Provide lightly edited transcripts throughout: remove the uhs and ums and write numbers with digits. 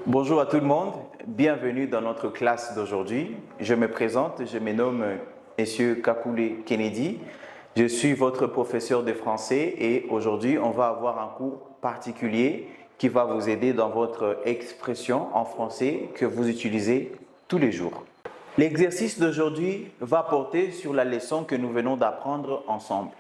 Bonjour à tout le monde, bienvenue dans notre classe d'aujourd'hui. Je me présente, je me nomme Monsieur Kakule Kennedy. Je suis votre professeur de français et aujourd'hui on va avoir un cours particulier qui va vous aider dans votre expression en français que vous utilisez tous les jours. L'exercice d'aujourd'hui va porter sur la leçon que nous venons d'apprendre ensemble.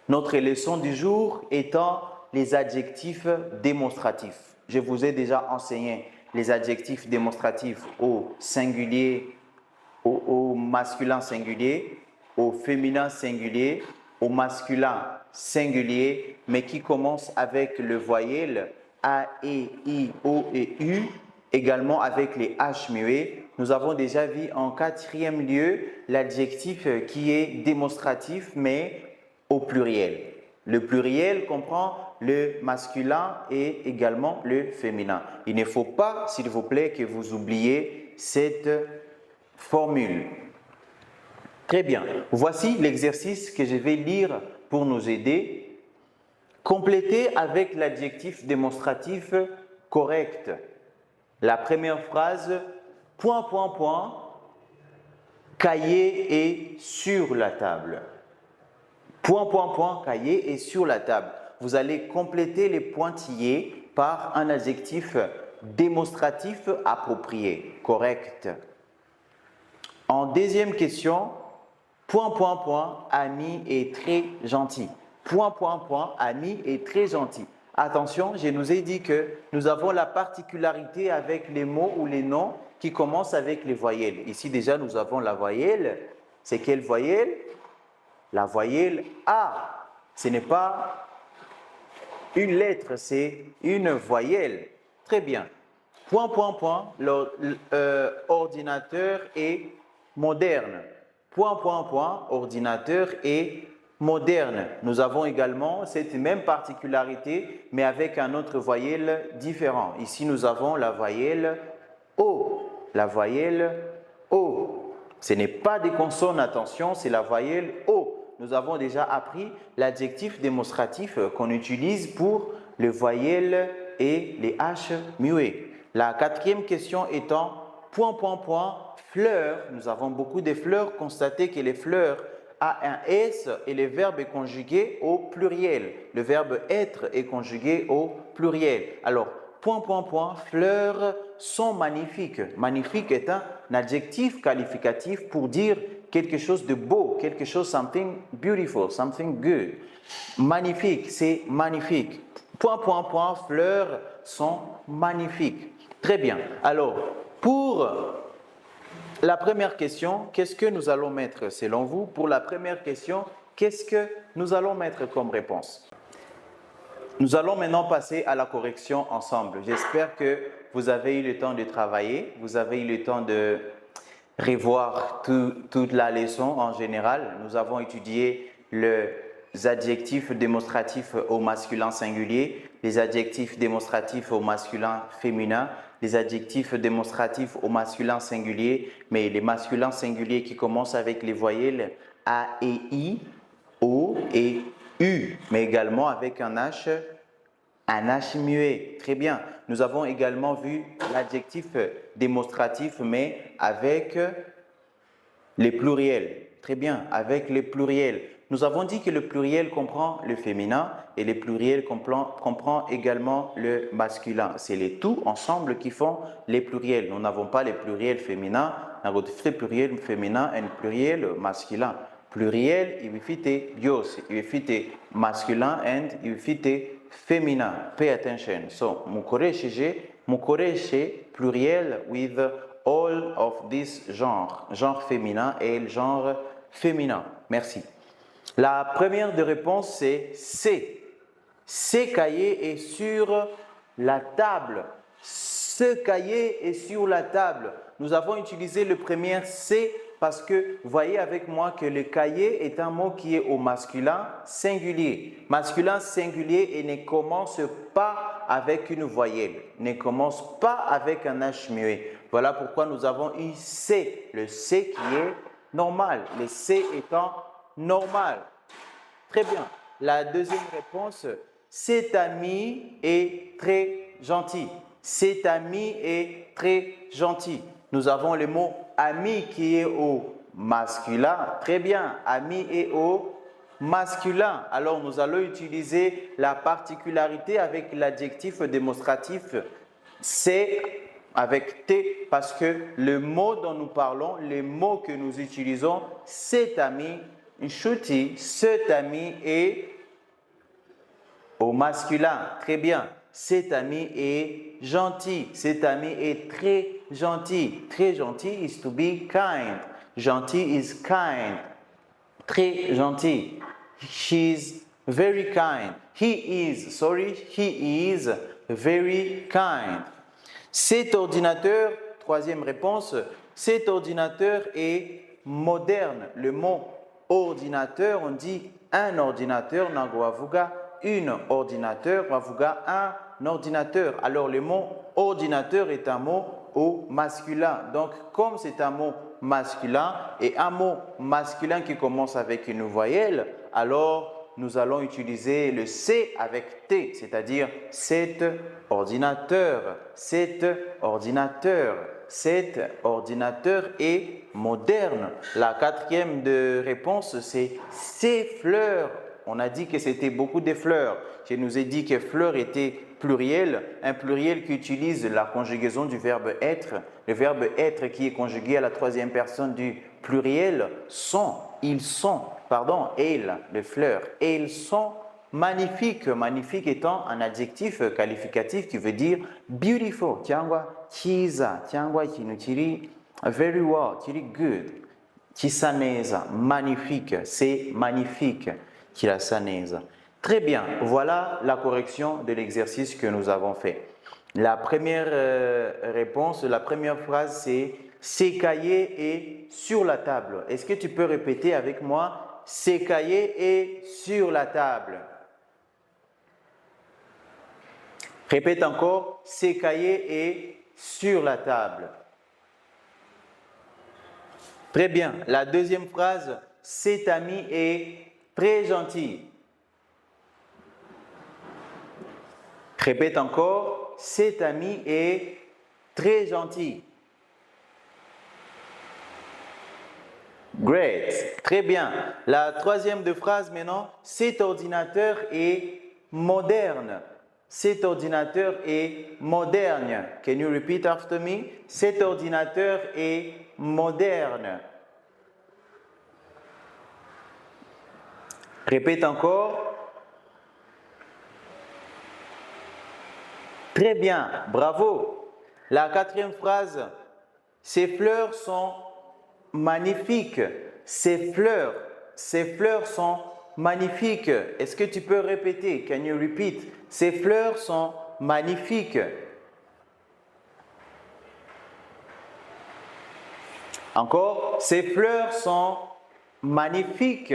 Notre leçon du jour étant les adjectifs démonstratifs. Je vous ai déjà enseigné les adjectifs démonstratifs au singulier, au masculin singulier, au féminin singulier, au masculin singulier, mais qui commencent avec le voyelle A, E, I, O et U, également avec les H muets. Nous avons déjà vu en quatrième lieu l'adjectif qui est démonstratif, mais au pluriel. Le pluriel comprend le masculin et également le féminin. Il ne faut pas, s'il vous plaît, que vous oubliez cette formule. Très bien. Voici l'exercice que je vais lire pour nous aider. Complétez avec l'adjectif démonstratif correct. La première phrase, point, point, point, cahier est sur la table. Point, point, point, cahier est sur la table. Vous allez compléter les pointillés par un adjectif démonstratif approprié, correct. En deuxième question, point, point, point, ami est très gentil. Point, point, point, ami est très gentil. Attention, je nous ai dit que nous avons la particularité avec les mots ou les noms qui commencent avec les voyelles. Ici déjà, nous avons la voyelle. C'est quelle voyelle? La voyelle A. Ce n'est pas une lettre, c'est une voyelle. Très bien. Point, point, point, l'ordinateur est moderne. Point, point, point, ordinateur est moderne. Nous avons également cette même particularité, mais avec un autre voyelle différent. Ici, nous avons la voyelle O. La voyelle O. Ce n'est pas des consonnes, attention, c'est la voyelle O. Nous avons déjà appris l'adjectif démonstratif qu'on utilise pour les voyelles et les H muets. La quatrième question étant point, point, point, fleurs. Nous avons beaucoup de fleurs. Constatez que les fleurs a un S et le verbe est conjugué au pluriel. Le verbe être est conjugué au pluriel. Alors, point, point, point, fleurs sont magnifiques. Magnifique est un adjectif qualificatif pour dire quelque chose de beau, quelque chose, something beautiful, something good. Magnifique, c'est magnifique. Point, point, point, fleurs sont magnifiques. Très bien. Alors, pour la première question, qu'est-ce que nous allons mettre selon vous? Pour la première question, qu'est-ce que nous allons mettre comme réponse? Nous allons maintenant passer à la correction ensemble. J'espère que vous avez eu le temps de travailler, vous avez eu le temps de revoir toute la leçon en général. Nous avons étudié les adjectifs démonstratifs au masculin singulier, les adjectifs démonstratifs au masculin féminin, les adjectifs démonstratifs au masculin singulier, mais les masculins singuliers qui commencent avec les voyelles A et I, O et U, mais également avec un H muet. Très bien. Nous avons également vu l'adjectif démonstratif, mais avec les pluriels. Très bien, avec les pluriels. Nous avons dit que le pluriel comprend le féminin et le pluriel comprend également le masculin. C'est les tout ensemble qui font les pluriels. Nous n'avons pas les pluriels féminins, nous avons le pluriel féminin et le pluriel masculin. Pluriel, il fit bios, il fit masculin and il fit féminin. Pay attention. So, mukoresheje pluriel with all of this genre féminin et le genre féminin. Merci. La première de réponse, c'est C. Ce cahier est sur la table. Ce cahier est sur la table. Nous avons utilisé le premier C parce que voyez avec moi que le cahier est un mot qui est au masculin singulier. Masculin singulier et ne commence pas avec une voyelle, ne commence pas avec un H muet. Voilà pourquoi nous avons eu C, le C qui est normal, le C étant normal. Très bien. La deuxième réponse, cet ami est très gentil. Cet ami est très gentil. Nous avons le mot ami qui est au masculin. Très bien, ami est au masculin. Alors nous allons utiliser la particularité avec l'adjectif démonstratif c'est avec T parce que le mot dont nous parlons, les mots que nous utilisons, cet ami, Shuti, cet ami est au masculin. Très bien. Cet ami est gentil. Cet ami est très gentil. Très gentil is to be kind. Gentil is kind. Très gentil. She's very kind. He is very kind. Cet ordinateur, troisième réponse, cet ordinateur est moderne. Le mot ordinateur, on dit un ordinateur, nagwavuga, une ordinateur, wavuga, un ordinateur. Alors le mot ordinateur est un mot au masculin. Donc comme c'est un mot masculin et un mot masculin qui commence avec une voyelle, alors nous allons utiliser le C avec T, c'est-à-dire cet ordinateur. Cet ordinateur. Cet ordinateur est moderne. La quatrième réponse, c'est ces fleurs. On a dit que c'était beaucoup de fleurs. Je nous ai dit que fleurs était pluriel, un pluriel qui utilise la conjugaison du verbe être. Le verbe être qui est conjugué à la troisième personne du pluriel sont, ils sont, pardon, elles, les fleurs, elles sont magnifiques. Magnifique étant un adjectif qualificatif qui veut dire beautiful. Tiangwa, chiza, tiangwa, kinutiri, very well, tiri good. Chisaneza, magnifique, c'est magnifique. Kirasaneza. Très bien, voilà la correction de l'exercice que nous avons fait. La première réponse, la première phrase, c'est « Ces cahiers est sur la table ». Est-ce que tu peux répéter avec moi « Ces cahiers est sur la table ». Répète encore « Ces cahiers est sur la table ». Très bien, la deuxième phrase « Cet ami est très gentil ». Répète encore, cet ami est très gentil. Great, très bien. La troisième de phrase maintenant, cet ordinateur est moderne. Cet ordinateur est moderne. Can you repeat after me? Cet ordinateur est moderne. Répète encore. Très bien, bravo. La quatrième phrase, ces fleurs sont magnifiques. Ces fleurs sont magnifiques. Est-ce que tu peux répéter? Can you repeat? Ces fleurs sont magnifiques. Encore, ces fleurs sont magnifiques.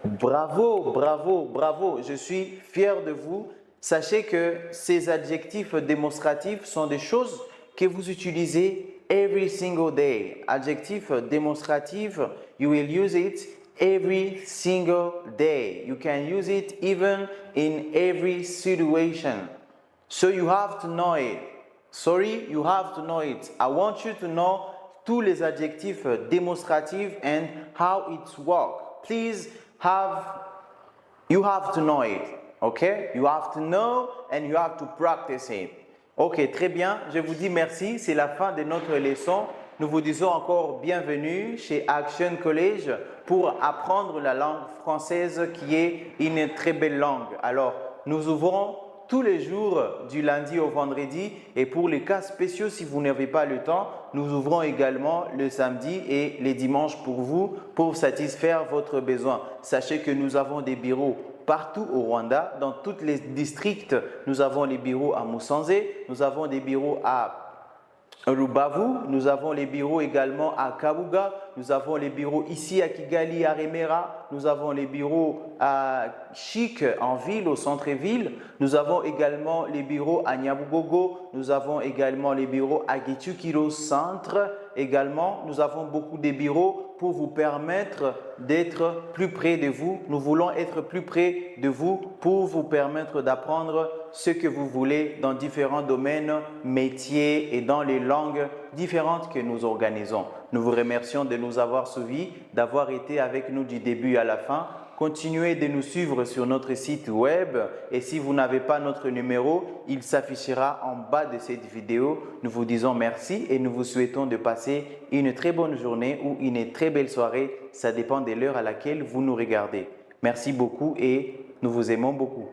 Bravo, bravo, bravo. Je suis fier de vous. Sachez que ces adjectifs démonstratifs sont des choses que vous utilisez every single day. Adjectif démonstratif, you will use it every single day. You can use it even in every situation. So you have to know it. Sorry, you have to know it. I want you to know tous les adjectifs démonstratifs and how it works. Please you have to know it, okay? You have to know and you have to practice it. Ok, très bien, je vous dis merci, c'est la fin de notre leçon. Nous vous disons encore bienvenue chez Action College pour apprendre la langue française qui est une très belle langue. Alors, nous ouvrons tous les jours du lundi au vendredi et pour les cas spéciaux, si vous n'avez pas le temps, nous ouvrons également le samedi et les dimanches pour vous pour satisfaire votre besoin. Sachez que nous avons des bureaux partout au Rwanda, dans tous les districts. Nous avons les bureaux à Musanze, nous avons des bureaux à Rubavu, nous avons les bureaux également à Kabuga, Nous avons les bureaux ici à Kigali, à Remera. Nous avons les bureaux à Chic, en ville, au centre-ville. Nous avons également les bureaux à Nyabugogo. Nous avons également les bureaux à Gichukiro centre. Également, nous avons beaucoup de bureaux pour vous permettre d'être plus près de vous. Nous voulons être plus près de vous pour vous permettre d'apprendre ce que vous voulez dans différents domaines, métiers et dans les langues différentes que nous organisons. Nous vous remercions de nous avoir suivis, d'avoir été avec nous du début à la fin. Continuez de nous suivre sur notre site web et si vous n'avez pas notre numéro, il s'affichera en bas de cette vidéo. Nous vous disons merci et nous vous souhaitons de passer une très bonne journée ou une très belle soirée. Ça dépend de l'heure à laquelle vous nous regardez. Merci beaucoup et nous vous aimons beaucoup.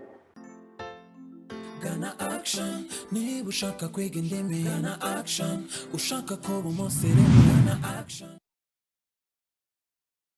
Gana action, niba ushaka kwiga indimi, Gana action, ushaka kuba umusirimu, Gana action.